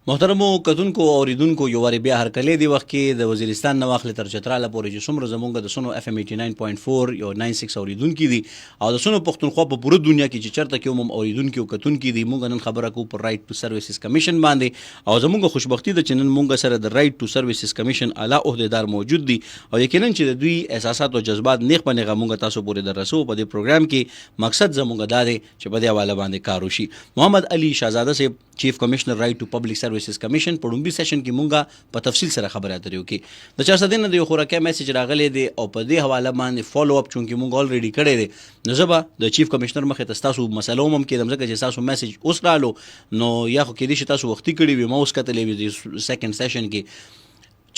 محترمو کتونکو اوریدونکو you وارې بیا هرکلی دی وخت کې د وزیرستان نه واخلې تر چتراله پورې چې څومره زمونږ د سونو اف ام 89.4 یو 96 اوریدونکي دي او د سونو پښتونخوا په پوره دنیا کې چې چېرته کې هم اوریدونکي او کتونکي دي مونږ نن خبره کوو پر رایټ ټو سروسز کمیشن باندې او زمونږ خوشبختي ده چې نن مونږ سره د رایټ ټو سروسز کمیشن اعلی عهدیدار موجود دي او یقینا چې د دوی احساسات او جذبات نیغ په نیغه مونږ تاسو پورې در رسو په دې پروګرام کې مقصد زمونږ دا دی چې په دې حواله باندې کار وشي. محمد علي شاهزاده صاحب chief commissioner right to public services commission په لومبي سیشن کې مونږه په تفصیل سره خبرې اترې وکړې. د 400 نه د یو خوراکي میسج راغلی دی او په دې حواله باندې فالو اپ چونکې مونږ الریډي کړی دی نو زه به د چیف کمشنر مخې ته ستاسو مسله هم کېدم ځکه چې ستاسو میسج اوس رالو نو یا خو کېدای شي تاسو وختي کړي وي ما اوس کتلی وي د سیکنډ سیشن کې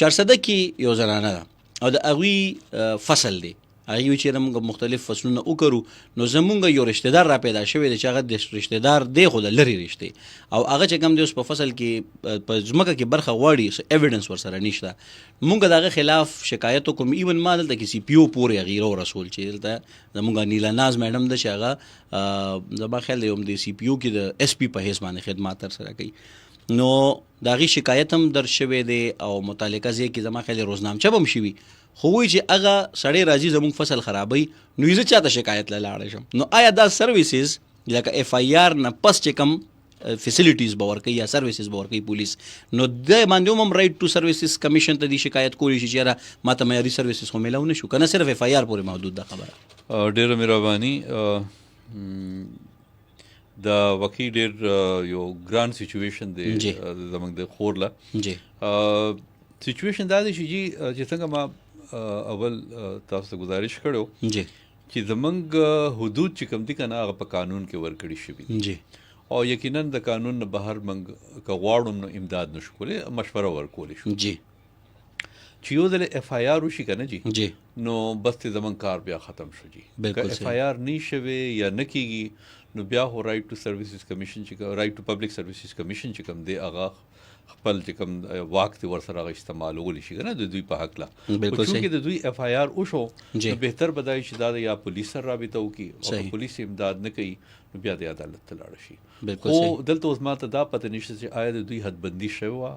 400 کې یو زنانه ده او د هغوی فصل دی هغې وی چې موږ مختلف فصلونه وکړو نو زمونږ یو رشته دار را پیدا شوی دی چې هغه د رشته دار دی خو د لرې رشتې او هغه چې کوم دی اوس په فصل کې په ځمکه کې برخه غواړي ایویډنس ورسره نشته مونږ د هغه خلاف شکایت وکړو ایون ما دلته کې سی پی او پورې هغې رسول چې دلته زمونږ نیلا ناز میډم ده چې هغه زما خیال دی هم د سی پی او کې د ایس پی په حیث باندې خدمات ترسره کوي نو د هغې شکایت هم در شوی دی او متعلقه ځای کې زما خیال روزنامچه به هم شوي خو وایي چې هغه سړی راځي زموږ فصل خرابوي نو زه چاته شکایت له لاړی شم نو آیا دا سروسز لکه اف آی آر نه پس چې کوم فیسیلیټیز به ورکوي یا سروسز به ورکوي پولیس نو د باندې هم رایټ ټو سروسز کمیشن ته دې شکایت کولی شي چې یاره ما ته معیاري سروسز خو میلاو نه شو که نه صرف اف آی آر پورې محدود ده خبره. ډېره مهرباني دا واقعي ډېر یو ګران سچویشن دی زموږ د خور له سچویشن دا دی چې څنګه ما اول تاسو ته گزارش کړو جی چې زمونږ حدود چې کوم دي که نه هغه په قانون کې ورکړي شوي جی او یقینا د قانون نه بهر موږ که غواړو نو امداد نشو کولی مشوره ورکولی شو جی چې یو ځل اف آی آر وشي که نه جی نو بس ته زمونږ کار بیا ختم شو جی که اف آی آر نه شوی یا نه کېږي نو بیا خو رایټ ټو سروسز کمیشن چې رایټ ټو پبلک سروسز کمیشن چې کوم دی هغه خپل چې کوم واک دی ورسره هغه استعمالولی شي که نه د دوی په هکله خو چونکې د دوی اف آی آر وشو نو بهتر به دا وي چې دا د یا پولیس سره رابطه وکړي او که پولیس امداد نه کوي نو بیا د عدالت ته لاړه شي خو دلته اوس ما ته دا پته نشته چې آیا د دوی حدبندي شوې وه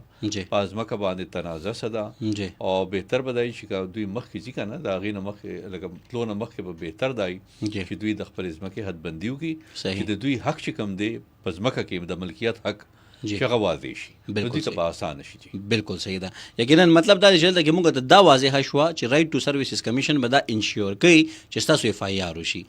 په ځمکه باندې تنازع څه ده او بهتر به دا وي چې که دوی مخکې ځي که نه د هغې نه مخکې لکه تلو نه مخکې به بهتر دا وي چې دوی د خپلې ځمکې حدبندي وکړي چې د دوی حق چې کوم دی په ځمکه کې د ملکیت حق چې واضح شي بالکل ته آسانه شي. بالکل صحیح ده. یقینا مطلب دا دی چې دلته کې موږ ته دا واضحه شوه چې رایټ ټو سروسز کمیشن به دا انشور کوي چې ستاسو اف آی آر وشي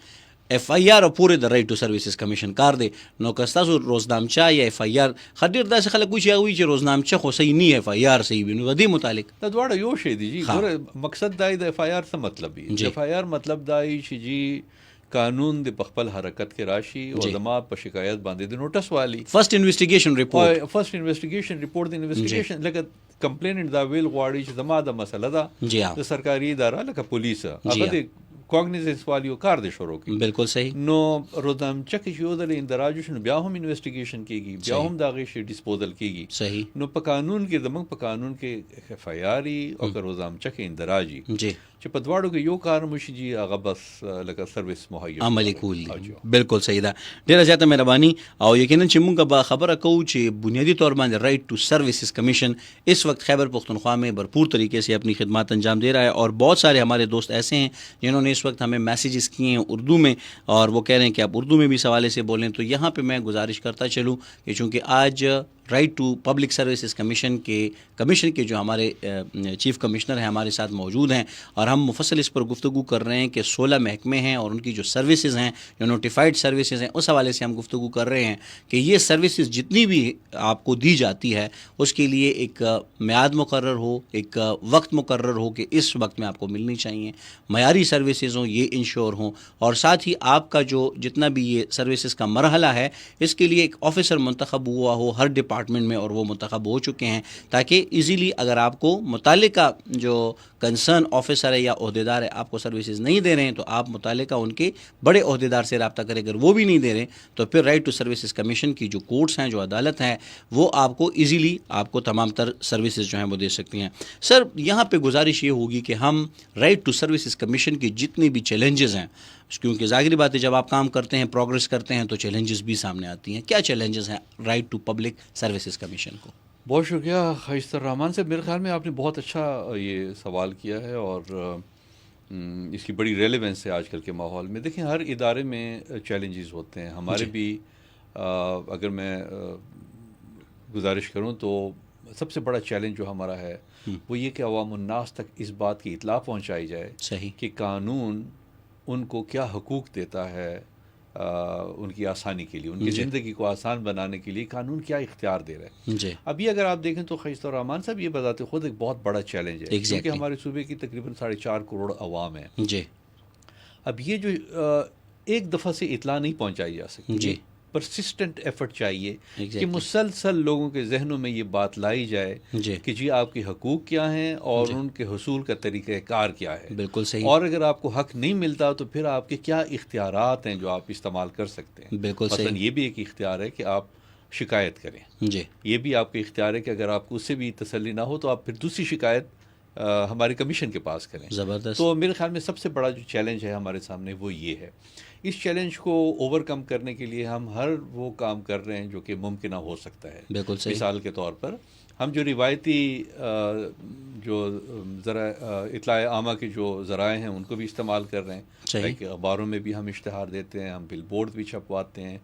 اف آی آر پورې د رایټ ټو سروسز کمیشن کار دی نو که ستاسو روزنامچه یا اف آی آر ښه ډېر داسې خلک وایي چې هغه وایي چې روزنامچه خو صحیح نه اف آی آر صحیح وي نو د دې متعلق دا دواړه یو شی دی جی ګوره مقصد دا د اف آی آر څه مطلب وي د اف آی آر مطلب دا وي چې جی قانون د په خپل حرکت کې راشي او زما په شکایت باندې د نوټس والی فرست انویسټیګیشن ریپورټ د انویسټیګیشن لکه کمپلیننټ دا ویل غواړي چې زما د مسله ده د سرکاري اداره لکه پولیس هغه د کوګنیزنس والیو کار دی شروع کی بالکل صحیح نو روزنامچه کې چې یو ځل اندراج شو بیا هم انویسټیګیشن کیږي بیا هم د هغې شي ډسپوزل کیږي صحیح نو په قانون کې زموږ په قانون کې اف آی آر او که روزنامچه کې اندراج جی چې په دواړو کې یو کار مشي جي هغه بس لکه سروس مهیا عملي کول دي. بالکل صحیح ده. ډېره زیاته مهرباني او یقینا چې مونږ به خبره کوو چې بنیادی طور باندې رائٹ ٹو سروسز کمیشن اس وقت خیبر پختونخوا میں بھرپور طریقے سے اپنی خدمات انجام دے رہا ہے اور بہت سارے ہمارے دوست ایسے ہیں جنہوں نے اس وقت ہمیں میسیجز کیے ہیں اردو میں اور وہ کہہ رہے ہیں کہ آپ اردو میں بھی اس حوالے سے بولیں تو یہاں پہ میں گزارش کرتا چلوں کہ چونکہ آج right to public services commission کے جو ہمارے چیف کمشنر ہیں ہمارے ساتھ موجود ہیں اور ہم مفصل اس پر گفتگو کر رہے ہیں کہ 16 محکمے ہیں اور ان کی جو سروسز ہیں جو نوٹیفائڈ سروسز ہیں اس حوالے سے ہم گفتگو کر رہے ہیں کہ یہ سروسز جتنی بھی آپ کو دی جاتی ہے اس کے لیے ایک میعاد مقرر ہو ایک وقت مقرر ہو کہ اس وقت میں آپ کو ملنی چاہیے معیاری سروسز ہوں یہ انشور ہوں اور ساتھ ہی آپ کا جو جتنا بھی یہ سروسز کا مرحلہ ہے اس کے لیے ایک آفیسر منتخب ہوا ہو ہر ڈپارٹمنٹ میں اور وہ منتخب ہو چکے ہیں تاکہ ایزیلی اگر آپ کو متعلقہ جو کنسرن آفیسر ہے یا عہدیدار ہے آپ کو سروسز نہیں دے رہے ہیں تو آپ متعلقہ ان کے بڑے عہدیدار سے رابطہ کریں اگر وہ بھی نہیں دے رہے تو پھر رائٹ ٹو سروسز کمیشن کی جو کورٹس ہیں جو عدالت ہیں وہ آپ کو ایزیلی آپ کو تمام تر سروسز جو ہیں وہ دے سکتی ہیں. سر یہاں پہ گزارش یہ ہوگی کہ ہم رائٹ ٹو سروسز کمیشن کی جتنی بھی چیلنجز ہیں کیونکہ ظاہری بات ہے جب آپ کام کرتے ہیں پروگریس کرتے ہیں تو چیلنجز بھی سامنے آتی ہیں. کیا چیلنجز ہیں right to public services commission کو؟ بہت شکریہ خیشتر رحمان سے. میرے خیال میں آپ نے بہت اچھا یہ سوال کیا ہے اور اس کی بڑی ریلیونس ہے آج کل کے ماحول میں. دیکھیں ہر ادارے میں چیلنجز ہوتے ہیں, ہمارے بھی. اگر میں گزارش کروں تو سب سے بڑا چیلنج جو ہمارا ہے وہ یہ کہ عوام الناس تک اس بات کی اطلاع پہنچائی جائے صحیح کہ قانون ان کو کیا حقوق دیتا ہے, ان کی آسانی کے لیے, ان کی زندگی کو آسان بنانے کے لیے قانون کیا اختیار دے رہا ہے. جی ابھی اگر آپ دیکھیں تو خیشتر الرحمان صاحب یہ بتاتے خود ایک بہت بڑا چیلنج ہے, کیونکہ ہمارے صوبے کی تقریباً 4.5 کروڑ عوام ہیں. جی اب یہ جو ایک دفعہ سے اطلاع نہیں پہنچائی جا سکتی, جی پرسسٹنٹ ایفرٹ چاہیے کہ مسلسل لوگوں کے ذہنوں میں یہ بات لائی جائے کہ جی آپ کے حقوق کیا ہیں اور ان کے حصول کا طریقہ کار کیا ہے. بالکل صحیح. اور اگر آپ کو حق نہیں ملتا تو پھر آپ کے کیا اختیارات ہیں جو آپ استعمال کر سکتے ہیں. بالکل صحیح. مثلا یہ بھی ایک اختیار ہے کہ آپ شکایت کریں. جی یہ بھی آپ کا اختیار ہے کہ اگر آپ کو اس سے بھی تسلی نہ ہو تو آپ پھر دوسری شکایت ہمارے کمیشن کے پاس کریں. زبردست. تو میرے خیال میں سب سے بڑا جو چیلنج ہے ہمارے سامنے وہ یہ ہے. اس چیلنج کو اوور کم کرنے کے لیے ہم ہر وہ کام کر رہے ہیں جو کہ ممکنہ ہو سکتا ہے. بالکل صحیح. مثال کے طور پر ہم جو روایتی جو اطلاع عامہ کے جو ذرائع ہیں ان کو بھی استعمال کر رہے ہیں. کہ اخباروں میں بھی ہم اشتہار دیتے ہیں, ہم بل بورڈ بھی چھپواتے ہیں,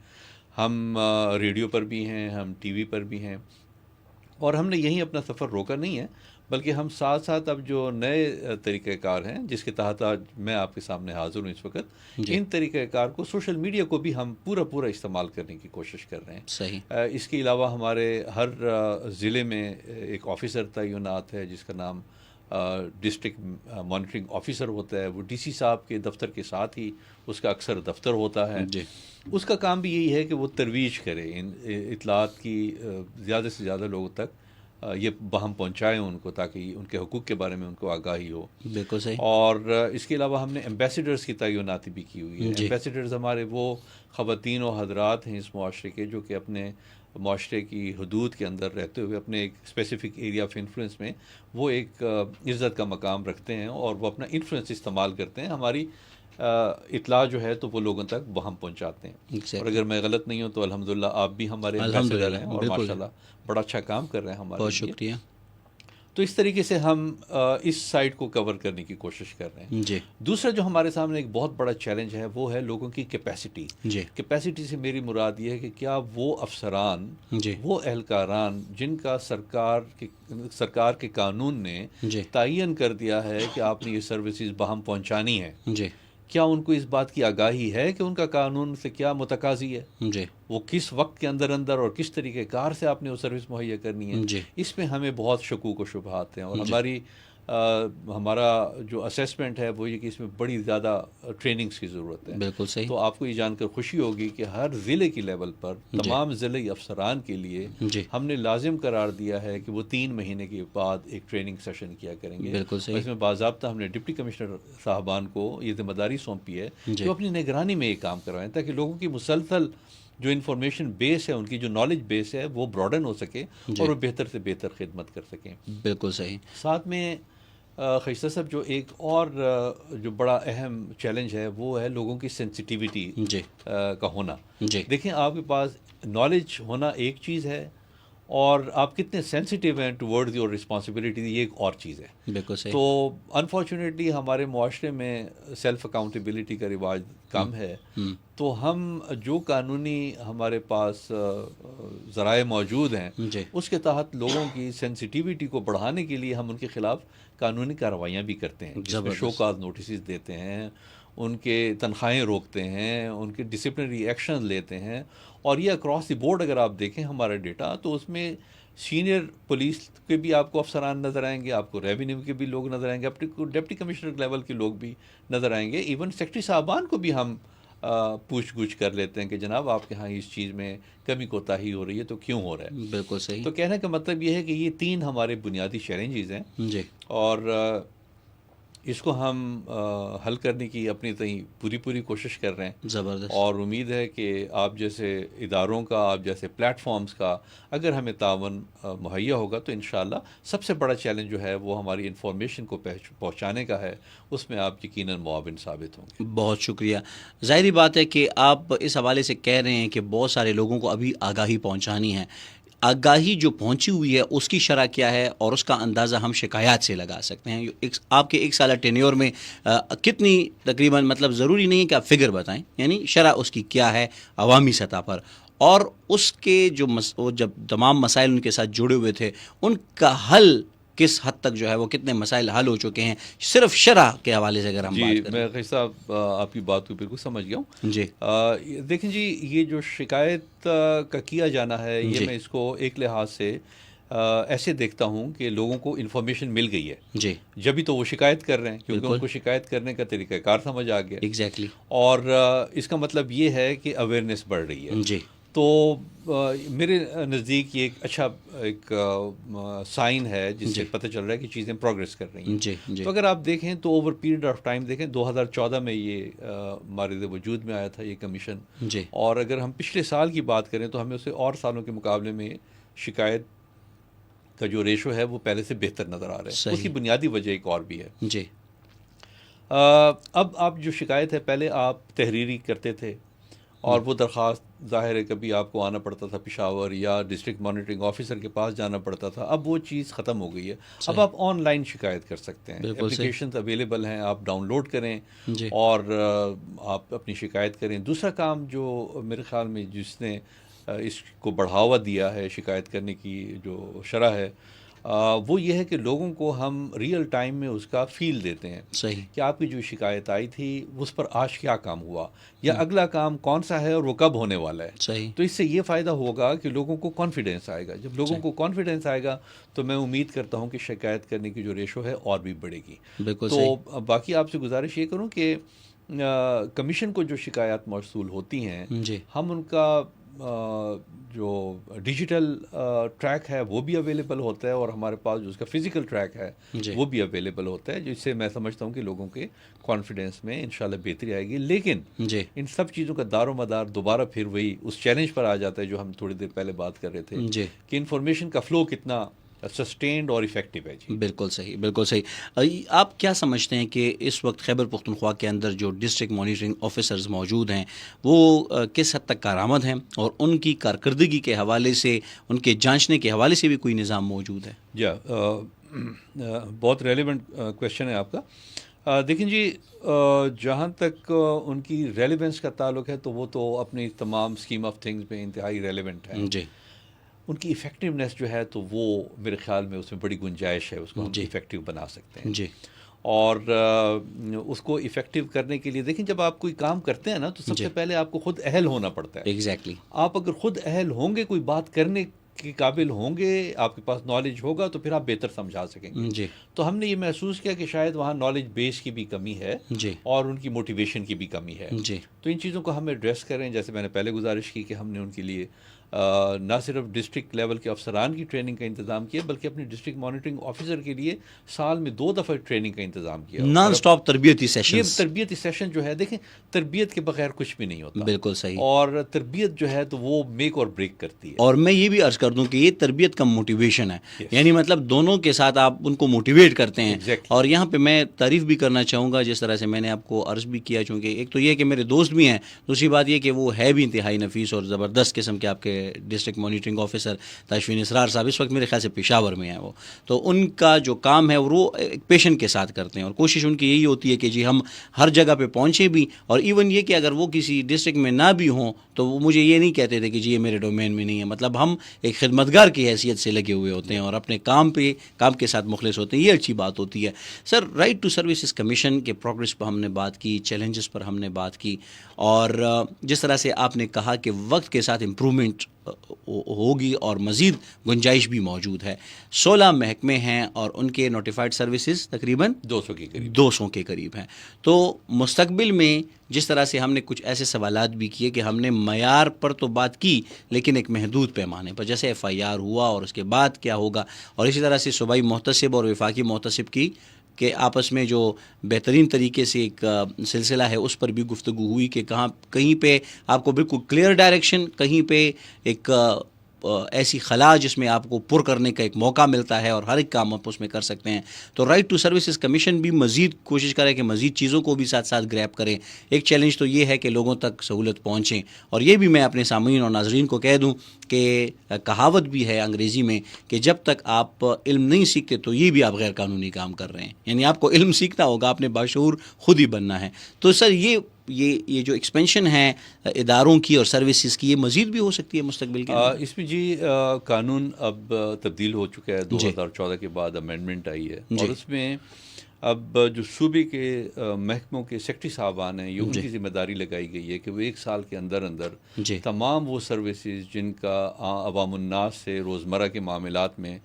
ہم ریڈیو پر بھی ہیں, ہم ٹی وی پر بھی ہیں. اور ہم نے یہیں اپنا سفر روکا نہیں ہے بلکہ ہم ساتھ ساتھ اب جو نئے طریقہ کار ہیں جس کے تحت آج میں آپ کے سامنے حاضر ہوں اس وقت, ان طریقہ کار کو سوشل میڈیا کو بھی ہم پورا استعمال کرنے کی کوشش کر رہے ہیں. صحیح. اس کے علاوہ ہمارے ہر ضلع میں ایک آفیسر تعینات ہے جس کا نام ڈسٹرکٹ مانیٹرنگ آفیسر ہوتا ہے. وہ ڈی سی صاحب کے دفتر کے ساتھ ہی اس کا اکثر دفتر ہوتا ہے. اس کا کام بھی یہی ہے کہ وہ ترویج کرے, ان اطلاعات کی زیادہ سے زیادہ لوگوں تک یہ باہم پہنچائیں ان کو, تاکہ ان کے حقوق کے بارے میں ان کو آگاہی ہو. بالکل صحیح. اور اس کے علاوہ ہم نے ایمبیسیڈرز کی تعیناتی بھی کی ہوئی ہے. ایمبیسیڈرز ہمارے وہ خواتین و حضرات ہیں اس معاشرے کے جو کہ اپنے معاشرے کی حدود کے اندر رہتے ہوئے اپنے ایک اسپیسیفک ایریا آف انفلوئنس میں وہ ایک عزت کا مقام رکھتے ہیں اور وہ اپنا انفلوئنس استعمال کرتے ہیں. ہماری اطلاع جو ہے تو وہ لوگوں تک وہ ہم پہنچاتے ہیں. اور اگر میں غلط نہیں ہوں تو الحمدللہ آپ بھی ہمارے ایمبیسیڈر ہیں اور ماشاءاللہ بڑا اچھا کام کر رہے ہیں ہمارے. بہت شکریہ. تو اس طریقے سے ہم اس سائٹ کو کور کرنے کی کوشش کر رہے ہیں. جی. دوسرا جو ہمارے سامنے ایک بہت بڑا چیلنج ہے وہ ہے لوگوں کی کیپیسٹی. جی. کیپیسٹی سے میری مراد یہ ہے کہ کیا وہ افسران, وہ اہلکاران جن کا سرکار کے قانون نے تعین کر دیا ہے کہ آپ نے یہ سروسز باہم پہنچانی ہے, کیا ان کو اس بات کی آگاہی ہے کہ ان کا قانون سے کیا متقاضی ہے, وہ کس وقت کے اندر اور کس طریقے کار سے آپ نے وہ سروس مہیا کرنی ہے. اس میں ہمیں بہت شکوک و شبہات ہیں اور ہمارا جو اسیسمنٹ ہے وہ یہ کہ اس میں بڑی زیادہ ٹریننگز کی ضرورت ہے. بالکل صحیح. تو آپ کو یہ جان کر خوشی ہوگی کہ ہر ضلع کی لیول پر تمام ضلعی افسران کے لیے ہم نے لازم قرار دیا ہے کہ وہ 3 مہینے کے بعد ایک ٹریننگ سیشن کیا کریں گے. بالکل صحیح. اس میں باضابطہ ہم نے ڈپٹی کمشنر صاحبان کو یہ ذمہ داری سونپی ہے کہ وہ اپنی نگرانی میں یہ کام کروائیں تاکہ لوگوں کی مسلسل جو انفارمیشن بیس ہے, ان کی جو نالج بیس ہے وہ براڈن ہو سکے اور وہ بہتر سے بہتر خدمت کر سکیں. بالکل صحیح. ساتھ میں خیشتر صاحب جو ایک اور جو بڑا اہم چیلنج ہے وہ ہے لوگوں کی سینسٹیوٹی کا ہونا. دیکھیں آپ کے پاس نالج ہونا ایک چیز ہے اور آپ کتنے سینسٹیو ہیں ٹورڈز یور رسپانسبلٹی یہ ایک اور چیز ہے. بالکل صحیح. تو انفارچونیٹلی ہمارے معاشرے میں سیلف اکاؤنٹیبلٹی کا رواج کم ہے. تو ہم جو قانونی ہمارے پاس ذرائع موجود ہیں اس کے تحت لوگوں کی سینسٹیوٹی کو بڑھانے کے لیے ہم ان کے خلاف قانونی کارروائیاں بھی کرتے ہیں, جس میں شو کاز نوٹسز دیتے ہیں, ان کے تنخواہیں روکتے ہیں, ان کے ڈسپلنری ایکشن لیتے ہیں. اور یہ اکراس دی بورڈ اگر آپ دیکھیں ہمارا ڈیٹا تو اس میں سینئر پولیس کے بھی آپ کو افسران نظر آئیں گے, آپ کو ریونیو کے بھی لوگ نظر آئیں گے, ڈپٹی کمشنر لیول کے لوگ بھی نظر آئیں گے. ایون سیکٹری صاحبان کو بھی ہم پوچھ گچھ کر لیتے ہیں کہ جناب آپ کے ہاں اس چیز میں کمی کوتاہی ہو رہی ہے تو کیوں ہو رہا ہے. بالکل صحیح. تو کہنے کا مطلب یہ ہے کہ یہ 3 ہمارے بنیادی چیلنجز ہیں اور اس کو ہم حل کرنے کی اپنی پوری کوشش کر رہے ہیں. زبردست. اور امید ہے کہ آپ جیسے اداروں کا, آپ جیسے پلیٹ فارمز کا اگر ہمیں تعاون مہیا ہوگا تو انشاءاللہ سب سے بڑا چیلنج جو ہے وہ ہماری انفارمیشن کو پہنچانے کا ہے, اس میں آپ یقیناً معاون ثابت ہوں گے. بہت شکریہ. ظاہری بات ہے کہ آپ اس حوالے سے کہہ رہے ہیں کہ بہت سارے لوگوں کو ابھی آگاہی پہنچانی ہے. آگاہی جو پہنچی ہوئی ہے اس کی شرح کیا ہے اور اس کا اندازہ ہم شکایات سے لگا سکتے ہیں؟ آپ کے 1 سالہ ٹینیور میں کتنی تقریباً، مطلب ضروری نہیں ہے کہ آپ فگر بتائیں، یعنی شرح اس کی کیا ہے عوامی سطح پر، اور اس کے جو جب تمام مسائل ان کے ساتھ جڑے ہوئے تھے ان کا حل کس حد تک جو ہے وہ کتنے مسائل حل ہو چکے ہیں، صرف شرح کے حوالے سے اگر ہم بات کریں؟ میں قیصر صاحب آپ کی بات کو بالکل سمجھ گیا ہوں. جی دیکھیں جی، یہ جو شکایت کا کیا جانا ہے، یہ میں اس کو ایک لحاظ سے ایسے دیکھتا ہوں کہ لوگوں کو انفارمیشن مل گئی ہے جی، جبھی تو وہ شکایت کر رہے ہیں، کیونکہ ان کو شکایت کرنے کا طریقہ کار سمجھ آ گیا. ایگزیکٹلی. اور اس کا مطلب یہ ہے کہ اویئرنیس بڑھ رہی ہے. جی، تو میرے نزدیک یہ ایک اچھا ایک سائن ہے جس سے پتہ چل رہا ہے کہ چیزیں پروگریس کر رہی ہیں. جی جی. تو اگر آپ دیکھیں تو اوور پیریڈ آف ٹائم دیکھیں، 2014 میں یہ مارد وجود میں آیا تھا یہ کمیشن. جی. اور اگر ہم پچھلے سال کی بات کریں تو ہمیں اسے اور سالوں کے مقابلے میں شکایت کا جو ریشو ہے وہ پہلے سے بہتر نظر آ رہا ہے. اس کی بنیادی وجہ ایک اور بھی ہے. جی. اب آپ جو شکایت ہے، پہلے آپ تحریری کرتے تھے اور وہ درخواست ظاہر ہے کبھی آپ کو آنا پڑتا تھا پشاور یا ڈسٹرکٹ مانیٹرنگ آفیسر کے پاس جانا پڑتا تھا. اب وہ چیز ختم ہو گئی ہے. اب آپ آن لائن شکایت کر سکتے ہیں، اپلیکیشنز اویلیبل ہیں، آپ ڈاؤن لوڈ کریں اور آپ اپنی شکایت کریں. دوسرا کام جو میرے خیال میں جس نے اس کو بڑھاوا دیا ہے شکایت کرنے کی جو شرح ہے، وہ یہ ہے کہ لوگوں کو ہم ریئل ٹائم میں اس کا فیل دیتے ہیں. صحیح. کہ آپ کی جو شکایت آئی تھی اس پر آج کیا کام ہوا یا اگلا کام کون سا ہے اور وہ کب ہونے والا ہے. صحیح. تو اس سے یہ فائدہ ہوگا کہ لوگوں کو کانفیڈینس آئے گا. جب لوگوں کو کانفیڈینس آئے گا تو میں امید کرتا ہوں کہ شکایت کرنے کی جو ریشو ہے اور بھی بڑھے گی. بالکل. تو باقی آپ سے گزارش یہ کروں کہ کمیشن کو جو شکایات موصول ہوتی ہیں، ہم ان کا جو ڈیجیٹل ٹریک ہے وہ بھی اویلیبل ہوتا ہے اور ہمارے پاس جو اس کا فزیکل ٹریک ہے وہ بھی اویلیبل ہوتا ہے، جس سے میں سمجھتا ہوں کہ لوگوں کے کانفیڈینس میں انشاءاللہ بہتری آئے گی. لیکن ان سب چیزوں کا دار و مدار دوبارہ پھر وہی اس چیلنج پر آ جاتا ہے جو ہم تھوڑی دیر پہلے بات کر رہے تھے کہ انفارمیشن کا فلو کتنا سسٹینڈ اور ایفیکٹو ہے. جی بالکل صحیح، بالکل صحیح. آپ کیا سمجھتے ہیں کہ اس وقت خیبر پختونخوا کے اندر جو ڈسٹرکٹ مانیٹرنگ آفیسرز موجود ہیں وہ کس حد تک کارآمد ہیں اور ان کی کارکردگی کے حوالے سے، ان کے جانچنے کے حوالے سے بھی کوئی نظام موجود ہے؟ جی بہت ریلیونٹ کویشچن ہے آپ کا. دیکھیں جی، جہاں تک ان کی ریلیونس کا تعلق ہے تو وہ تو اپنی تمام اسکیم آف تھنگز میں انتہائی ریلیونٹ ہے. جی. ان کی ایفیکٹونیس جو ہے تو وہ میرے خیال میں اس میں بڑی گنجائش ہے، اس کو ہم ایفیکٹو بنا سکتے ہیں. جی. اور اس کو ایفیکٹو کرنے کے لیے دیکھیں، جب آپ کوئی کام کرتے ہیں نا تو سب سے پہلے آپ کو خود اہل ہونا پڑتا ہے. ایگزیکٹلی. آپ اگر خود اہل ہوں گے، کوئی بات کرنے کے قابل ہوں گے، آپ کے پاس نالج ہوگا تو پھر آپ بہتر سمجھا سکیں گے. تو ہم نے یہ محسوس کیا کہ شاید وہاں نالج بیس کی بھی کمی ہے اور ان کی موٹیویشن کی بھی کمی ہے. تو ان چیزوں کو ہم ایڈریس کریں. جیسے میں نے پہلے گزارش کی کہ ہم نے ان کے لیے نہ صرف ڈسٹرکٹ لیول کے افسران کی ٹریننگ کا انتظام کیا بلکہ اپنے ڈسٹرکٹ مانیٹرنگ آفیسر کے لیے سال میں 2 دفعہ ٹریننگ کا انتظام کیا. نان اسٹاپ تربیتی سیشن. یہ تربیتی سیشن جو ہے، دیکھیں تربیت کے بغیر کچھ بھی نہیں ہوتا. بالکل صحیح. اور تربیت جو ہے تو وہ میک اور بریک کرتی ہے. اور میں یہ بھی عرض کر دوں کہ یہ تربیت کا موٹیویشن ہے. یعنی مطلب دونوں کے ساتھ آپ ان کو موٹیویٹ کرتے ہیں. اور یہاں پہ میں تعریف بھی کرنا چاہوں گا جس طرح سے میں نے آپ کو عرض بھی کیا، چونکہ ایک تو یہ کہ میرے دوست بھی ہیں، دوسری بات یہ کہ وہ ہے بھی انتہائی نفیس اور زبردست قسم کے آپ کے ڈسٹرکٹ مانیٹرنگ آفیسر تاشفین اسرار صاحب اس وقت میرے خیال سے پشاور میں ہیں. وہ تو ان کا جو کام ہے وہ ایک پیشن کے ساتھ کرتے ہیں اور کوشش ان کی یہی ہوتی ہے کہ جی ہم ہر جگہ پہ پہنچیں بھی. اور ایون یہ کہ اگر وہ کسی ڈسٹرکٹ میں نہ بھی ہوں تو وہ مجھے یہ نہیں کہتے تھے کہ جی یہ میرے ڈومین میں نہیں ہے. مطلب ہم ایک خدمتگار کی حیثیت سے لگے ہوئے ہوتے ہیں اور اپنے کام کے ساتھ مخلص ہوتے ہیں. یہ اچھی بات ہوتی ہے. سر، رائٹ ٹو سروسز کمیشن کے پروگریس پر ہم نے بات کی، چیلنجز پر ہم نے بات کی، اور جس طرح سے آپ نے کہا کہ وقت کے ساتھ امپرومنٹ ہوگی اور مزید گنجائش بھی موجود ہے. 16 محکمے ہیں اور ان کے نوٹیفائڈ سروسز تقریباً 200 کے قریب ہیں. تو مستقبل میں جس طرح سے ہم نے کچھ ایسے سوالات بھی کیے کہ ہم نے معیار پر تو بات کی لیکن ایک محدود پیمانے پر، جیسے FIR ہوا اور اس کے بعد کیا ہوگا، اور اسی طرح سے صوبائی محتسب اور وفاقی محتسب کی کہ آپس میں جو بہترین طریقے سے ایک سلسلہ ہے اس پر بھی گفتگو ہوئی کہ کہیں پہ آپ کو بالکل کلیئر ڈائریکشن، کہیں پہ ایک ایسی خلا جس میں آپ کو پر کرنے کا ایک موقع ملتا ہے اور ہر ایک کام آپ اس میں کر سکتے ہیں. تو رائٹ ٹو سروسز کمیشن بھی مزید کوشش کرے کہ مزید چیزوں کو بھی ساتھ ساتھ گریب کریں. ایک چیلنج تو یہ ہے کہ لوگوں تک سہولت پہنچیں, اور یہ بھی میں اپنے سامعین اور ناظرین کو کہہ دوں کہ کہاوت بھی ہے انگریزی میں کہ جب تک آپ علم نہیں سیکھتے تو یہ بھی آپ غیر قانونی کام کر رہے ہیں. یعنی آپ کو علم سیکھنا ہوگا, آپ نے باشعور خود ہی بننا ہے. تو سر یہ جو ایکسپینشن ہے اداروں کی اور سروسز کی, یہ مزید بھی ہو سکتی ہے مستقبل کے اندر. اس میں جی قانون اب تبدیل ہو چکا ہے, 2014 کے بعد امینڈمنٹ آئی ہے, اور اس میں اب جو صوبے کے محکموں کے سیکٹری صاحبان ہیں, یہ ان کی ذمہ داری لگائی گئی ہے کہ وہ 1 سال کے اندر تمام وہ سروسز جن کا عوام الناس سے روزمرہ کے معاملات میں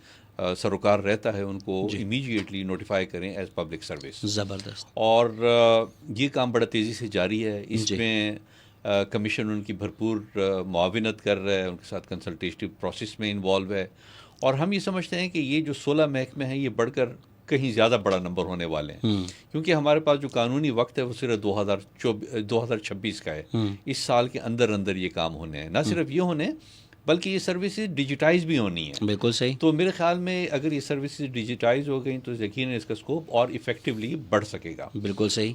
سروکار رہتا ہے ان کو امیجیٹلی نوٹیفائی کریں ایز پبلک سروس. زبردست. اور یہ کام بڑا تیزی سے جاری ہے. اس میں کمیشن ان کی بھرپور معاونت کر رہا ہے, ان کے ساتھ کنسلٹیٹو پروسیس میں انوالو ہے, اور ہم یہ سمجھتے ہیں کہ یہ جو 16 محکمے ہیں یہ بڑھ کر کہیں زیادہ بڑا نمبر ہونے والے ہیں, کیونکہ ہمارے پاس جو قانونی وقت ہے وہ صرف 2026 کا ہے. اس سال کے اندر یہ کام ہونے ہیں. نہ صرف یہ ہونے بلکہ یہ سروسز ڈیجیٹائز بھی ہونی ہے. بالکل صحیح. تو میرے خیال میں اگر یہ سروسز ڈیجیٹائز ہو گئیں تو یقیناً اس کا اسکوپ اور ایفیکٹولی بڑھ سکے گا. بالکل صحیح.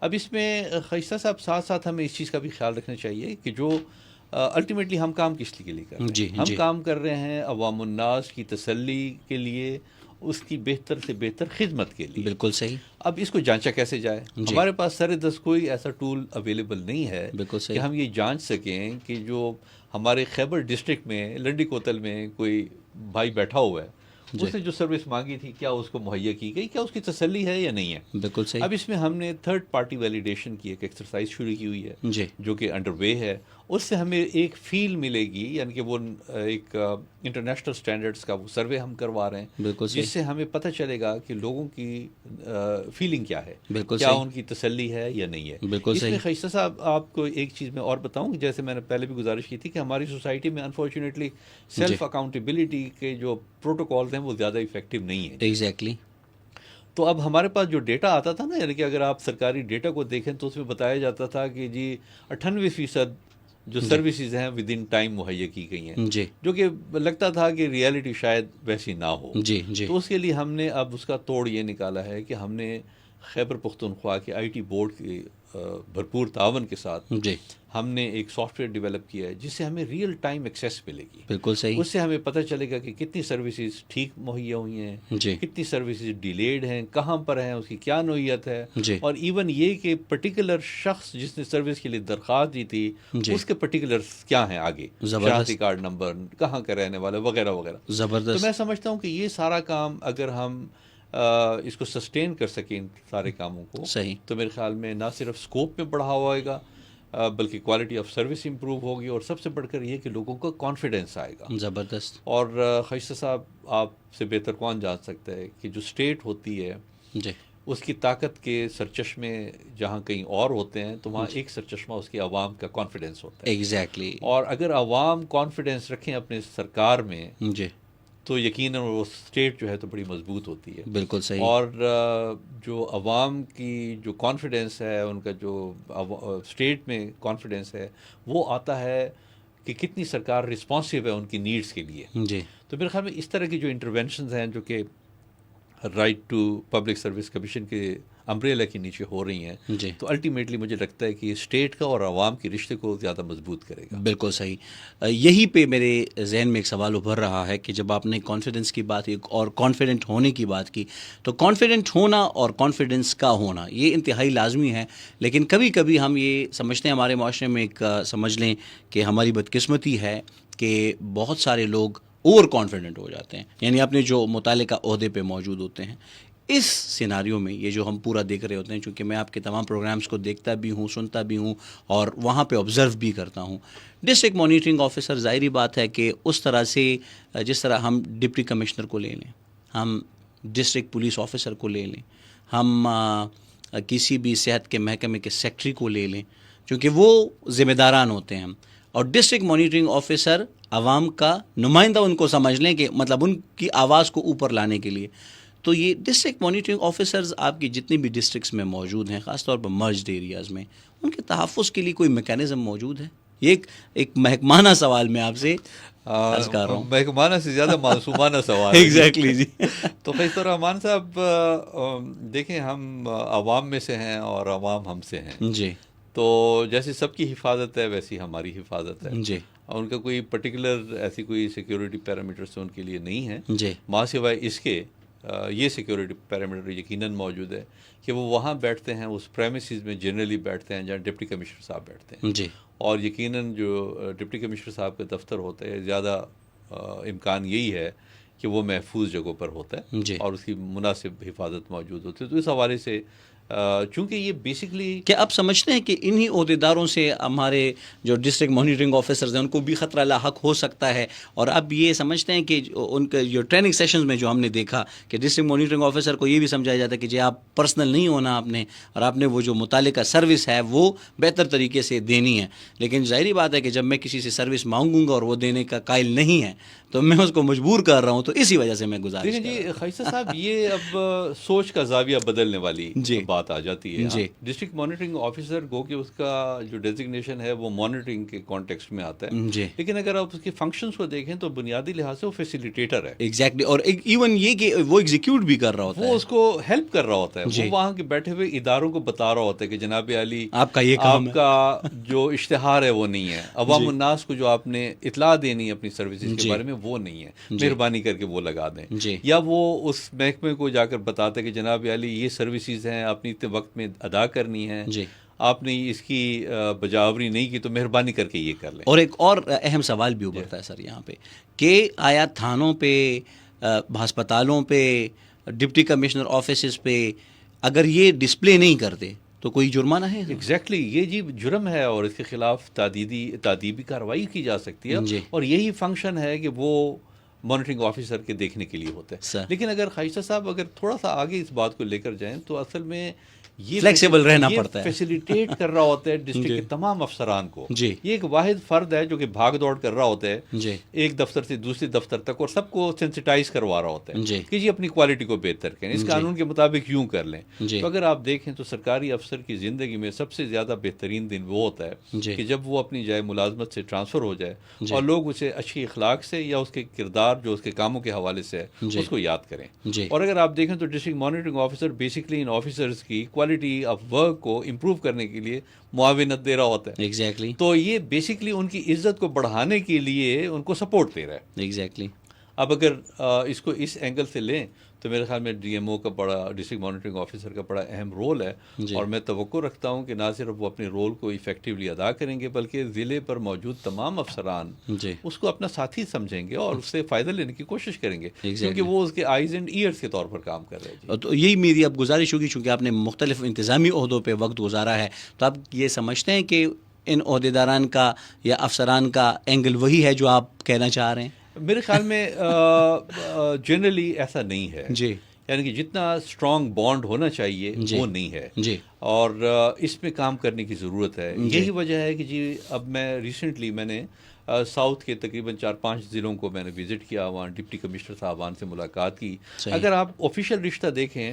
اب اس میں خیشتہ صاحب ساتھ ساتھ ہمیں اس چیز کا بھی خیال رکھنا چاہیے کہ جو الٹیمیٹلی ہم کام کس لیے کر رہے ہیں. ہم کام کر رہے ہیں عوام الناس کی تسلی کے لیے, اس کی بہتر سے بہتر خدمت کے لیے. بالکل صحیح. اب اس کو جانچا کیسے جائے؟ ہمارے پاس سر دست کوئی ایسا ٹول اویلیبل نہیں ہے کہ ہم یہ جانچ سکیں کہ جو ہمارے خیبر ڈسٹرکٹ میں لنڈی کوتل میں کوئی بھائی بیٹھا ہوا ہے, اس نے جو سروس مانگی تھی کیا اس کو مہیا کی گئی, کیا اس کی تسلی ہے یا نہیں ہے. بالکل صحیح. اب اس میں ہم نے تھرڈ پارٹی ویلیڈیشن کی ایک ایکسرسائز شروع کی ہوئی ہے جو کہ انڈر وے ہے. اس سے ہمیں ایک فیل ملے گی, یعنی کہ وہ ایک انٹرنیشنل سٹینڈرڈز کا وہ سروے ہم کروا رہے ہیں, جس سے ہمیں پتہ چلے گا کہ لوگوں کی فیلنگ کیا ہے, کیا ان کی تسلی ہے یا نہیں ہے. اس میں خیشتہ صاحب آپ کو ایک چیز میں اور بتاؤں, جیسے میں نے پہلے بھی گزارش کی تھی کہ ہماری سوسائٹی میں انفارچونیٹلی سیلف اکاؤنٹیبلٹی کے جو پروٹوکالز ہیں وہ زیادہ افیکٹو نہیں ہیں. ایگزیکٹلی. تو اب ہمارے پاس جو ڈیٹا آتا تھا نا, یعنی کہ اگر آپ سرکاری ڈیٹا کو دیکھیں تو اس میں بتایا جاتا تھا کہ جی 98% جو سروسز ہیں ود ان ٹائم مہیا کی گئی ہیں, جو کہ لگتا تھا کہ ریئلٹی شاید ویسی نہ ہو. تو اس کے لیے ہم نے اب اس کا توڑ یہ نکالا ہے کہ ہم نے خیبر پختونخوا کے آئی ٹی بورڈ کے بھرپور تعاون کے ساتھ ہم نے ایک سافٹ ویئر ڈیولپ کیا ہے جس سے ہمیں ریئل ٹائم ایکسیس ملے گی. بالکل صحیح. اس سے ہمیں پتہ چلے گا کہ کتنی سروسز ٹھیک مہیا ہوئی ہیں, کتنی سروسز ڈیلیڈ ہیں, کہاں پر ہیں, اس کی کیا نوعیت ہے, اور ایون یہ کہ پرٹیکولر شخص جس نے سروس کے لیے درخواست دی تھی اس کے پرٹیکولرز کیا ہیں, آگے شناختی کارڈ نمبر, کہاں کا رہنے والا, وغیرہ وغیرہ. زبردست. تو میں سمجھتا ہوں کہ یہ سارا کام اگر ہم اس کو سسٹین کر سکیں سارے کاموں کو, تو میرے خیال میں نہ صرف اسکوپ میں بڑھاوا ہوئے گا بلکہ کوالٹی آف سروس امپروو ہوگی, اور سب سے بڑھ کر یہ کہ لوگوں کا کانفیڈنس آئے گا. زبردست. اور خیشتہ صاحب آپ سے بہتر کون جان سکتا ہے کہ جو اسٹیٹ ہوتی ہے اس کی طاقت کے سرچشمے جہاں کہیں اور ہوتے ہیں تو وہاں ایک سرچشمہ اس کی عوام کا کانفیڈنس ہوتا ہے. ایگزیکٹلی. اور اگر عوام کانفیڈنس رکھیں اپنے سرکار میں تو یقیناً وہ اسٹیٹ جو ہے تو بڑی مضبوط ہوتی ہے. بالکل صحیح. اور جو عوام کی جو کانفیڈنس ہے, ان کا جو اسٹیٹ میں کانفیڈنس ہے, وہ آتا ہے کہ کتنی سرکار رسپانسو ہے ان کی نیڈز کے لیے. تو میرے خیال میں اس طرح کی جو انٹرونشنز ہیں جو کہ right to public service commission کے امبریلا کے نیچے ہو رہی ہیں, تو الٹیمیٹلی مجھے لگتا ہے کہ یہ اسٹیٹ کا اور عوام کے رشتے کو زیادہ مضبوط کرے گا. بالکل صحیح. یہی پہ میرے ذہن میں ایک سوال ابھر رہا ہے کہ جب آپ نے کانفیڈنس کی بات اور کانفیڈنٹ ہونے کی بات کی, تو کانفیڈنٹ ہونا اور کانفیڈنس کا ہونا یہ انتہائی لازمی ہے, لیکن کبھی کبھی ہم یہ سمجھتے ہیں, ہمارے معاشرے میں ایک سمجھ لیں کہ ہماری بدقسمتی ہے کہ بہت سارے لوگ اوور کانفیڈنٹ ہو جاتے ہیں, یعنی اپنے جو متعلقہ عہدے پہ موجود ہوتے ہیں. اس سیناریو میں یہ جو ہم پورا دیکھ رہے ہوتے ہیں, چونکہ میں آپ کے تمام پروگرامز کو دیکھتا بھی ہوں, سنتا بھی ہوں, اور وہاں پہ آبزرو بھی کرتا ہوں. ڈسٹرکٹ مانیٹرنگ آفیسر, ظاہری بات ہے کہ اس طرح سے جس طرح ہم ڈپٹی کمشنر کو لے لیں, ہم ڈسٹرکٹ پولیس آفیسر کو لے لیں, ہم کسی بھی صحت کے محکمے کے سیکٹری کو لے لیں, چونکہ وہ ذمہ داران ہوتے ہیں, اور ڈسٹرکٹ مانیٹرنگ آفیسر عوام کا نمائندہ ان کو سمجھ لیں, کہ مطلب ان کی آواز کو اوپر لانے کے لیے. تو یہ ڈسٹرکٹ مانیٹرنگ آفیسرز آپ کی جتنی بھی ڈسٹرکٹس میں موجود ہیں, خاص طور پر مرجڈ ایریاز میں, ان کے تحفظ کے لیے کوئی میکینزم موجود ہے؟ یہ ایک محکمانہ سوال میں آپ سے عرض کر رہا ہوں. محکمانہ سے زیادہ معصومانہ سوال. ایگزیکٹلی جی. تو فیض الرحمان صاحب دیکھیں ہم عوام میں سے ہیں اور عوام ہم سے ہیں جی. تو جیسے سب کی حفاظت ہے ویسی ہماری حفاظت ہے جی. اور ان کا کوئی پرٹیکولر ایسی کوئی سیکیورٹی پیرامیٹرس ان کے لیے نہیں ہیں جی. ماں سوائے اس کے یہ سیکیورٹی پیرامیٹر یقیناً موجود ہے کہ وہ وہاں بیٹھتے ہیں اس پریمیسز میں جنرلی بیٹھتے ہیں جہاں ڈپٹی کمشنر صاحب بیٹھتے ہیں. جی. اور یقیناً جو ڈپٹی کمشنر صاحب کا دفتر ہوتا ہے زیادہ امکان یہی ہے کہ وہ محفوظ جگہوں پر ہوتا ہے جی. اور اس کی مناسب حفاظت موجود ہوتی ہے. تو اس حوالے سے چونکہ یہ بیسکلی کیا آپ سمجھتے ہیں کہ انہی عہدیداروں سے ہمارے جو ڈسٹرکٹ مانیٹرنگ آفیسرز ہیں ان کو بھی خطرہ لاحق ہو سکتا ہے؟ اور اب یہ سمجھتے ہیں کہ ان کے جو ٹریننگ سیشنز میں جو ہم نے دیکھا کہ ڈسٹرکٹ مانیٹرنگ آفیسر کو یہ بھی سمجھایا جاتا ہے کہ جی آپ پرسنل نہیں ہونا آپ نے، اور آپ نے وہ جو متعلقہ سروس ہے وہ بہتر طریقے سے دینی ہے. لیکن ظاہری بات ہے کہ جب میں کسی سے سروس مانگوں گا اور وہ دینے کا قائل نہیں ہے تو میں اس کو مجبور کر رہا ہوں. تو اسی وجہ سے میں گزارش دیکھیں جی خیسہ صاحب یہ اب سوچ کا زاویہ بدلنے والی بات آ جاتی ہے. ڈسٹرکٹ مانیٹرنگ آفیسر گو کہ اس کا جو ڈیزگنیشن ہے وہ مانیٹرنگ کے کانٹیکسٹ میں آتا ہے، لیکن اگر آپ اس کے فنکشنز کو دیکھیں تو بنیادی لحاظ سے وہ فیسیلیٹیٹر ہے. ایگزیکٹلی. اور ایون یہ کہ وہ ایگزیکیوٹ بھی کر رہا ہوتا ہے، وہ اس کو ہیلپ کر رہا ہوتا ہے. وہ وہاں کے بیٹھے ہوئے اداروں کو بتا رہا ہوتا ہے کہ جناب عالی آپ کا یہ کام ہے، آپ کا جو اشتہار ہے وہ نہیں ہے، عوام الناس کو جو آپ نے اطلاع دینی ہے اپنی سروسز کے بارے میں وہ نہیں ہے، مہربانی کر کے وہ لگا دیں. یا وہ اس محکمے کو جا کر بتاتے کہ جناب عالی یہ سروسز ہیں آپ نے اتنے وقت میں ادا کرنی ہے، آپ نے اس کی بجاوری نہیں کی تو مہربانی کر کے یہ کر لیں. اور ایک اور اہم سوال بھی ابھرتا ہے سر یہاں پہ کہ آیا تھانوں پہ، ہسپتالوں پہ، ڈپٹی کمشنر آفیسز پہ اگر یہ ڈسپلے نہیں کرتے تو کوئی جرمانہ ہے؟ ایگزیکٹلی یہ جی جرم ہے اور اس کے خلاف تعدیبی کارروائی کی جا سکتی ہے. اور یہی فنکشن ہے کہ وہ مانیٹرنگ آفیسر کے دیکھنے کے لیے ہوتا ہے. لیکن اگر خیسہ صاحب اگر تھوڑا سا آگے اس بات کو لے کر جائیں تو اصل میں یہ فلیکسیبل رہنا پڑتا ہے، فیسیلیٹیٹ کر رہا ہوتا ہے ڈسٹرکٹ کے تمام افسران کو. یہ ایک واحد فرد ہے جو کہ بھاگ دوڑ کر رہا ہوتا ہے ایک دفتر سے دوسرے دفتر تک اور سب کو سینسٹائز کروا رہا ہوتا ہے کہ جی اپنی کوالٹی کو بہتر کریں، اس قانون کے مطابق یوں کر لیں. تو اگر آپ دیکھیں تو سرکاری افسر کی زندگی میں سب سے زیادہ بہترین دن وہ ہوتا ہے کہ جب وہ اپنی جائے ملازمت سے ٹرانسفر ہو جائے اور لوگ اسے اچھی اخلاق سے یا اس کے کردار جو اس کے کاموں کے حوالے سے ہے اس کو یاد کریں. اور اگر آپ دیکھیں تو ڈسٹرکٹ مانیٹرنگ آفیسر بیسکلی ان آفیسرز کی کوالٹی آف ورک کو امپروو کرنے کے لیے معاونت دے رہا ہوتا ہے. ایگزیکٹلی. تو یہ بیسکلی ان کی عزت کو بڑھانے کے لیے ان کو سپورٹ دے رہا ہے. ایگزیکٹلی. اب اگر اس کو اس اینگل سے لیں تو میرے خیال میں ڈی ایم او کا بڑا، ڈسٹرکٹ مانیٹرنگ آفیسر کا بڑا اہم رول ہے. اور میں توقع رکھتا ہوں کہ نہ صرف وہ اپنے رول کو ایفیکٹیولی ادا کریں گے بلکہ ضلع پر موجود تمام افسران اس کو اپنا ساتھی سمجھیں گے اور اس سے فائدہ لینے کی کوشش کریں گے کیونکہ وہ اس کے آئیز اینڈ ایئرس کے طور پر کام کر رہے ہیں. تو یہی میری اب گزارش ہوگی چونکہ آپ نے مختلف انتظامی عہدوں پہ وقت گزارا ہے تو آپ یہ سمجھتے ہیں کہ ان عہدیداران کا یا افسران کا اینگل وہی ہے جو آپ کہنا چاہ رہے ہیں؟ میرے خیال میں جنرلی ایسا نہیں ہے. یعنی کہ جتنا اسٹرانگ بانڈ ہونا چاہیے وہ نہیں ہے اور اس میں کام کرنے کی ضرورت ہے. یہی وجہ ہے کہ جی اب میں نے ساؤتھ کے تقریباً 4-5 ضلعوں کو میں نے وزٹ کیا، وہاں ڈپٹی کمشنر صاحبان سے ملاقات کی. اگر آپ آفیشیل رشتہ دیکھیں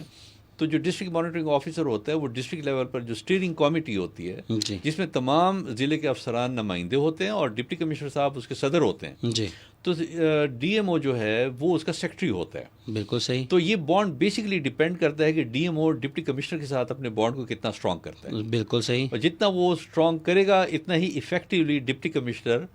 تو جو ڈسٹرکٹ مانیٹرنگ آفیسر ہوتا ہے وہ ڈسٹرکٹ لیول پر جو اسٹیئرنگ کمیٹی ہوتی ہے جس میں تمام ضلع کے افسران نمائندے ہوتے ہیں اور ڈپٹی کمشنر صاحب اس کے صدر ہوتے ہیں. تو ڈی ایم او جو ہے وہ اس کا سیکرٹری ہوتا ہے. بالکل صحیح. تو یہ بانڈ بیسکلی ڈیپینڈ کرتا ہے کہ D M O deputy commissioner کے ساتھ اپنے بانڈ کو کتنا اسٹرانگ کرتا ہے. بالکل صحیح. اور جتنا وہ اسٹرانگ کرے گا اتنا ہی افیکٹولی ڈپٹی کمشنر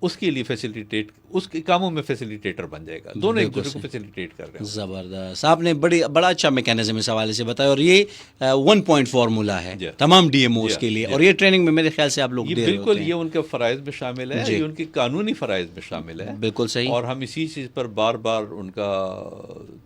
اس کے لیے فیسیلیٹیٹ، اس کے کاموں میں فیسیلیٹیٹر بن جائے گا. دونوں ایک دوسرے کو فیسیلیٹیٹ کر رہے ہیں. زبردست. آپ نے بڑا اچھا میکینزم اس حوالے سے بتایا اور یہ 1 پوائنٹ فارمولا ہے تمام ڈی ایم اوز کے لیے اور یہ ٹریننگ میں میرے خیال سے آپ لوگ دے رہے ہوتے ہیں. بالکل یہ ان کے فرائض میں شامل ہے، یہ ان کے قانونی فرائض میں شامل ہے. بالکل صحیح. اور ہم اسی چیز پر بار بار ان کا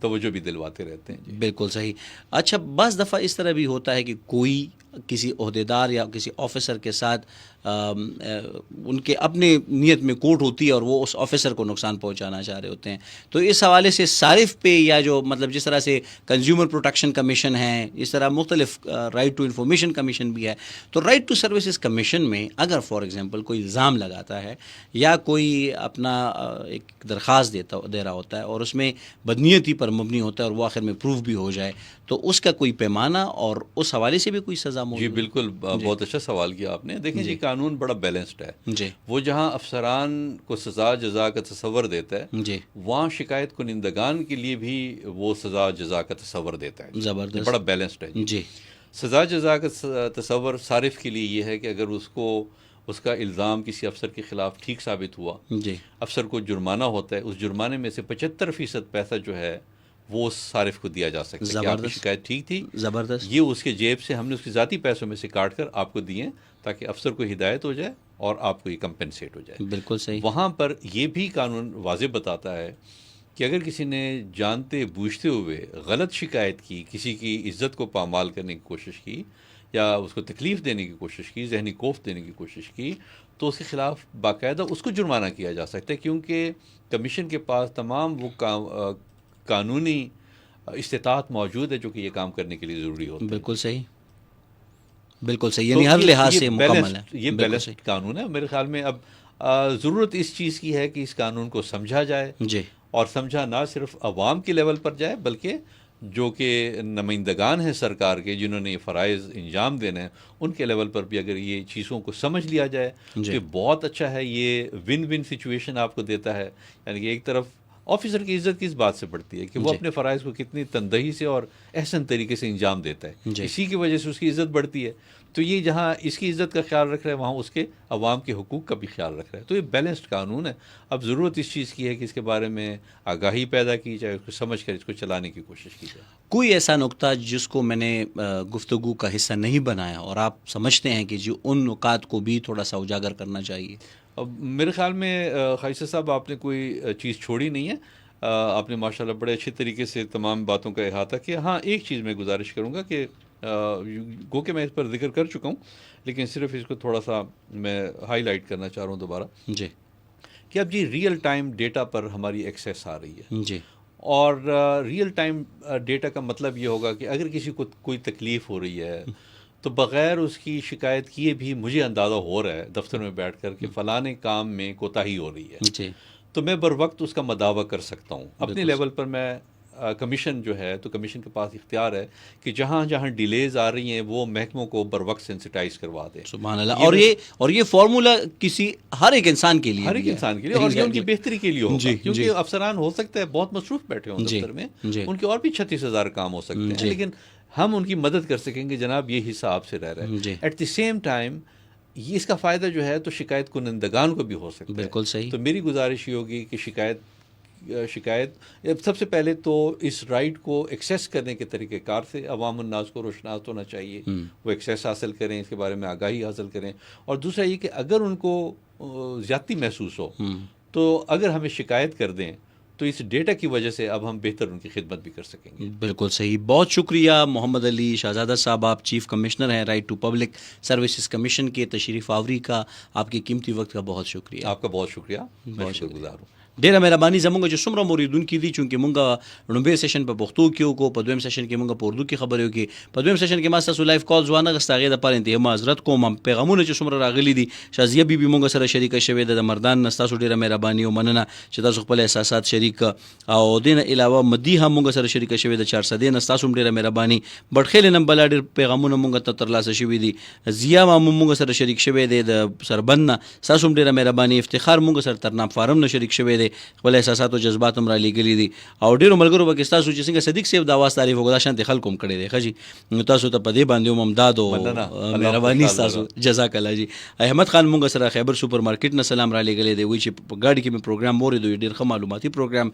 توجہ بھی دلواتے رہتے ہیں. بالکل صحیح. اچھا بعض دفعہ اس طرح بھی ہوتا ہے کہ کوئی کسی عہدیدار یا کسی آفیسر کے ساتھ ان کے اپنے نیت میں کوٹ ہوتی ہے اور وہ اس آفیسر کو نقصان پہنچانا چاہ رہے ہوتے ہیں. تو اس حوالے سے صارف پہ یا جو مطلب جس طرح سے کنزیومر پروٹیکشن کمیشن ہے، اس طرح مختلف رائٹ ٹو انفارمیشن کمیشن بھی ہے، تو رائٹ ٹو سروسز کمیشن میں اگر فار ایگزامپل کوئی الزام لگاتا ہے یا کوئی اپنا ایک درخواست دے رہا ہوتا ہے اور اس میں بدنیتی پر مبنی ہوتا ہے اور وہ آخر میں پروف بھی ہو جائے تو اس کا کوئی پیمانہ اور اس حوالے سے بھی کوئی سزا موجود؟ جی بالکل، بہت اچھا سوال کیا آپ نے. دیکھیں جی قانون بڑا بیلنسڈ ہے جی. وہ جہاں افسران کو سزا جزا کا تصور دیتا ہے جی. وہاں شکایت کنندگان کے لیے بھی وہ سزا جزا کا تصور دیتا ہے. زبردست. بڑا بیلنسڈ ہے جی. سزا جزا کا تصور صارف کے لیے یہ ہے کہ اگر اس کا الزام کسی افسر کے خلاف ٹھیک ثابت ہوا, جی, افسر کو جرمانہ ہوتا ہے, اس جرمانے میں سے 75% پیسہ جو ہے وہ صارف کو دیا جا سکتا ہے کہ آپ کی شکایت ٹھیک تھی, زبردست, یہ اس کے جیب سے ہم نے اس کے ذاتی پیسوں میں سے کاٹ کر آپ کو دیے تاکہ افسر کو ہدایت ہو جائے اور آپ کو یہ کمپنسیٹ ہو جائے. بالکل صحیح. وہاں پر یہ بھی قانون واضح بتاتا ہے کہ اگر کسی نے جانتے بوجھتے ہوئے غلط شکایت کی, کسی کی عزت کو پامال کرنے کی کوشش کی یا اس کو تکلیف دینے کی کوشش کی, ذہنی کوفت دینے کی کوشش کی, تو اس کے خلاف باقاعدہ اس کو جرمانہ کیا جا سکتا ہے, کیونکہ کمیشن کے پاس تمام وہ قانونی استطاعت موجود ہے جو کہ یہ کام کرنے کے لیے ضروری ہوتا ہے. بالکل صحیح, بالکل صحیح, یعنی ہر لحاظ سے مکمل ہے. یہ بیلنسڈ قانون ہے. میرے خیال میں اب ضرورت اس چیز کی ہے کہ اس قانون کو سمجھا جائے, جی, اور سمجھا نہ صرف عوام کے لیول پر جائے بلکہ جو کہ نمائندگان ہیں سرکار کے جنہوں نے یہ فرائض انجام دینے ہیں ان کے لیول پر بھی اگر یہ چیزوں کو سمجھ لیا جائے تو بہت اچھا ہے. یہ ون ون سچویشن آپ کو دیتا ہے, یعنی کہ ایک طرف آفیسر کی عزت کس بات سے بڑھتی ہے کہ وہ اپنے فرائض کو کتنی تندہی سے اور احسن طریقے سے انجام دیتا ہے, اسی کی وجہ سے اس کی عزت بڑھتی ہے. تو یہ جہاں اس کی عزت کا خیال رکھ رہا ہے وہاں اس کے عوام کے حقوق کا بھی خیال رکھ رہا ہے. تو یہ بیلنسڈ قانون ہے. اب ضرورت اس چیز کی ہے کہ اس کے بارے میں آگاہی پیدا کی جائے, اس کو سمجھ کر اس کو چلانے کی کوشش کی جائے. کوئی ایسا نقطہ جس کو میں نے گفتگو کا حصہ نہیں بنایا اور آپ سمجھتے ہیں کہ جو ان نکات کو بھی تھوڑا سا اجاگر کرنا چاہیے؟ اب میرے خیال میں خواجہ صاحب آپ نے کوئی چیز چھوڑی نہیں ہے. آپ نے ماشاءاللہ بڑے اچھے طریقے سے تمام باتوں کا احاطہ کیا. ہاں ایک چیز میں گزارش کروں گا کہ گو کہ میں اس پر ذکر کر چکا ہوں لیکن صرف اس کو تھوڑا سا میں ہائی لائٹ کرنا چاہ رہا ہوں دوبارہ, جی, کہ اب جی ریئل ٹائم ڈیٹا پر ہماری ایکسیس آ رہی ہے. جی, اور ریئل ٹائم ڈیٹا کا مطلب یہ ہوگا کہ اگر کسی کو کوئی تکلیف ہو رہی ہے تو بغیر اس کی شکایت کیے بھی مجھے اندازہ ہو رہا ہے دفتر میں بیٹھ کر کہ فلانے کام میں کوتاہی ہو رہی ہے, جی, تو میں بر وقت اس کا مداوع کر سکتا ہوں اپنے لیول پر. میں کمیشن جو ہے تو کمیشن کے پاس اختیار ہے کہ جہاں جہاں ڈیلیز آ رہی ہیں وہ محکموں کو بر وقت سینسٹائز کروا دے. سبحان اللہ. اور یہ فارمولا کسی ہر ایک انسان کے لیے, ہر ایک انسان کے لیے, اور یہ ان کی بہتری کے لیے ہوگا, کیونکہ افسران ہو سکتا ہے بہت مصروف بیٹھے ہوں دفتر میں, ان کے اور بھی 36,000 کام ہو سکتے ہیں, لیکن ہم ان کی مدد کر سکیں گے جناب یہ حصہ آپ سے رہ رہا ہے. ایٹ دی سیم ٹائم یہ اس کا فائدہ جو ہے تو شکایت کنندگان کو بھی ہو سکتا ہے. بالکل صحیح. تو میری گزارش یہ ہوگی کہ شکایت سب سے پہلے تو اس رائٹ کو ایکسیس کرنے کے طریقہ کار سے عوام الناس کو روشناس ہونا چاہیے, وہ ایکسیس حاصل کریں, اس کے بارے میں آگاہی حاصل کریں. اور دوسرا یہ کہ اگر ان کو زیادتی محسوس ہو تو اگر ہمیں شکایت کر دیں تو اس ڈیٹا کی وجہ سے اب ہم بہتر ان کی خدمت بھی کر سکیں گے. بالکل صحیح. بہت شکریہ محمد علی شہزادہ صاحب, آپ چیف کمشنر ہیں right to public services commission کے. تشریف آوری کا, آپ کے قیمتی وقت کا بہت شکریہ. آپ کا بہت شکریہ, بہت شکر گزار ہوں. ډیره مهرباني زمونږ چې څومره موریدونکي دي چونکې مونږ لومبۍ سیشن په پښتو کې وکړو, په دویم سیشن کې مونږ په اردو کې خبرې وکړې, په دویم سیشن کې ما ستاسو لایف کالز وانغسته, هغې دپاره انتهایی معذرت کوم. پیغامونه چې څومره راغلي دي, شازیه بیبي مونږ سره شریکه شوې ده, د مردان نه ستاسو ډېره مهرباني او مننه چې تاسو خپل احساسات شریک, او دې نه علاوه مدي هم مونږ سره شریکه شوې ده 400 نه, ستاسو هم ډېره مهرباني. بټخیل نه بلا ډېر پیغامونه مونږ ته ترلاسه شوي دي. ضیا مامو مونږ سره شریک شوی دی د سربند نه, ستاسو هم ډېره مهرباني. افتخار مونږ سره ترنام فارم نه شریک شوی دی, خپل احساسات او جذبات هم را لېږلي دي, او ډېرو ملګرو به کې ستاسو چې څنګه صدیق صاحب د اواز تعریف وکړو دا شانتې خلکو هم کړی دی. ښه جي, نو تاسو ته په دې باندې هم امداد او مهرباني ستاسو, جزاک الله جي. احمد خان مونږ سره خیبر سوپر مارکیټ نه سلام را لېږلی دی, وایي چې په ګاډي کې مې پروګرام واورېدو, ډېر ښه معلوماتي پروګرام,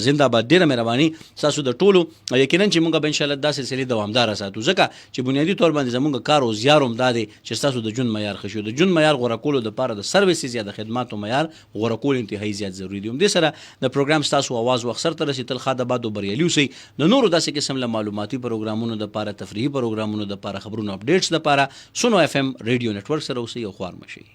زنده باد. ډېره مهرباني ستاسو د ټولو. یقینا چې مونږ به انشاءالله دا سلسلې دوامداره ساتو, ځکه چې بنیادي طور باندې زمونږ کار او زیار هم دا دی چې ستاسو د ژوند معیار ښه شي. د ژوند معیار غوره کولو دپاره د سروسز یا د خدماتو معیار غوره کول انتهایی زیات ضروري دي. همدې سره د پروګرام ستاسو آواز و اکثر تر رسي تل خاده باد او بریالي اوسئ. د نورو داسې قسم له معلوماتي پروګرامونو دپاره, تفریحي پروګرامونو دپاره, خبرونو اپډیټس دپاره سونو FM ریډیو نټورک سره اوسئ او خوار مشئ.